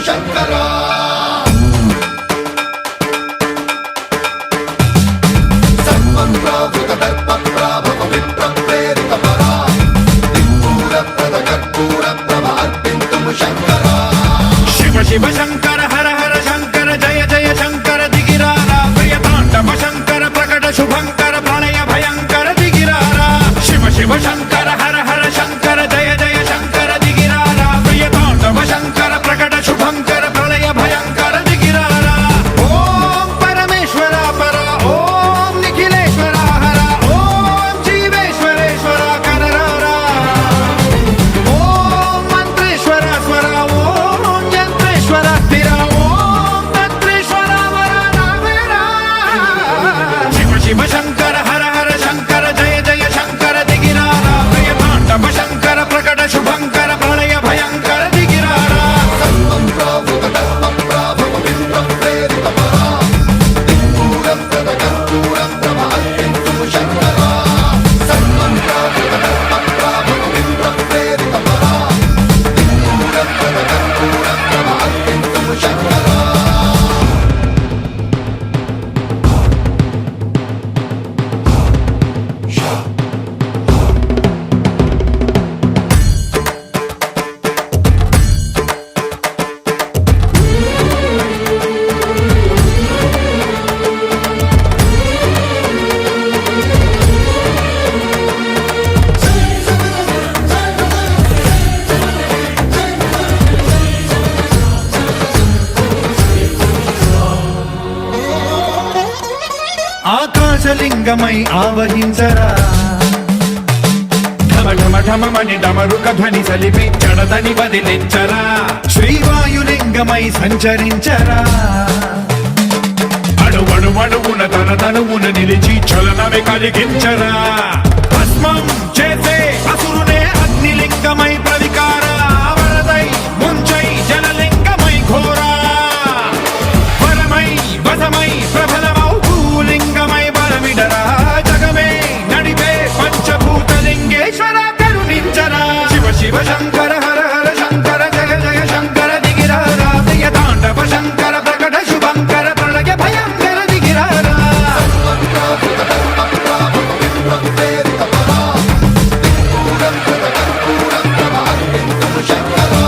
శంకరా సర్వం ప్రావృత దర్ప ప్రాభవ విప్ర ప్రేరిత పరా దిక్పూర ప్రద కర్పూర ప్రభ అర్పింతుము శంకరా శివ శివ శంకర హర హర శంకర జయ జయ శంకర దిగిరారా ప్రియతాండవ శంకర ప్రకట శుభంకర ప్రళయ భయంకర దిగిరారా శివ శివ శంకర హర హర శంకర జయ జయ శంకర దిగిరారా ప్రియతాండవ శంకర ప్రకట శుభంకర ప్రళయ భయంకర దిగిరారా ఓం పరమేశ్వర పర ఓం నిఖిలేశ్వర హర ఓం జీవేశ్వరేశ్వర కరరారా ఓం మంత్రేశ్వర స్వర ఓం యంత్రేశ్వర స్థిర ఓం తంత్రేశ్వర వర నావేరా శివ శివ శంకర హర హర శంకర జయ జయ శంకర దిగిరారా ప్రియతాండవ శంకర ప్రకట శుభంకర ప్రళయ భయంకర దిగిరారా సర్వం ప్రావృత దర్ప ప్రాభవ విప్ర ప్రేరిత పరా దిక్పూర ప్రద కర్పూర ప్రభ అర్పింతుము శంకరా సర్వం ప్రావృత దర్ప ప్రాభవ విప్ర ప్రేరిత పరా దిక్పూర ప్రద కర్పూర ప్రభ అర్పింతుము శంకరా ఆకాశలింగమై ఆవహించరా ఢమ ఢమ ఢమమని డమరుక ధ్వని సలిపి జడదని వదిలించరా శ్రీవాయులింగమై సంచరించరా అణువణువున తన తనువున నిలిచి చలనమే కలిగించరా భస్మం చేసే అసురునే అగ్నిలింగమై ప్రవికార వరదై ముంచై జలలింగమై ఘోరా వరమై వసమై ప్రబలమౌ భూలింగమై బలమిడరా జగమే నడిపే పంచభూతలింగేశ్వర కరుణించరా శివ శివ శంకర హర హర శంకర జయ జయ శంకర దిగిరారా ప్రియతాండవ శంకర ప్రకట శుభంకర ప్రళయ భయంకర దిగిరారా సర్వం ప్రావృత దర్ప ప్రాభవ విప్ర ప్రేరిత పరా దిక్పూర ప్రద కర్పూర ప్రభ అర్పింతుము శంకరా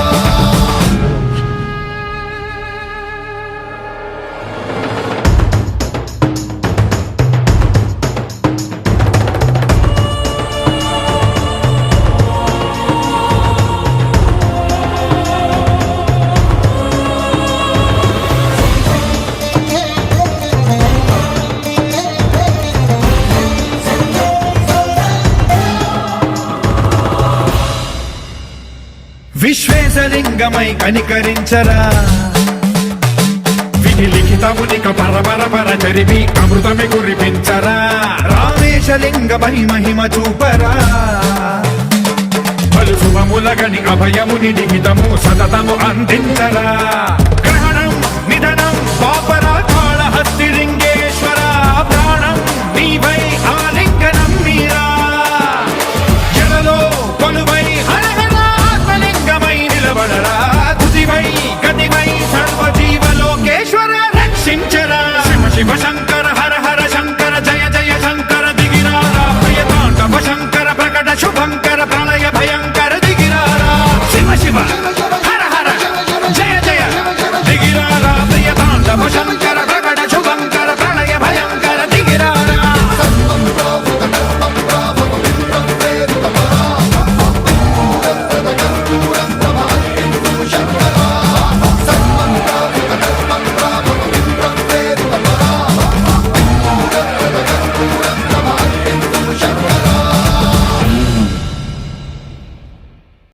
విశ్వేశలింగమై కనికరించరా విధి లిఖితమునిక పరపర పర చరివి అమృతమి కురిపించరా రామేశలింగమై మహిమ చూపరా పలు శుభములగని అభయముని లిఖితము సతతము అందించరా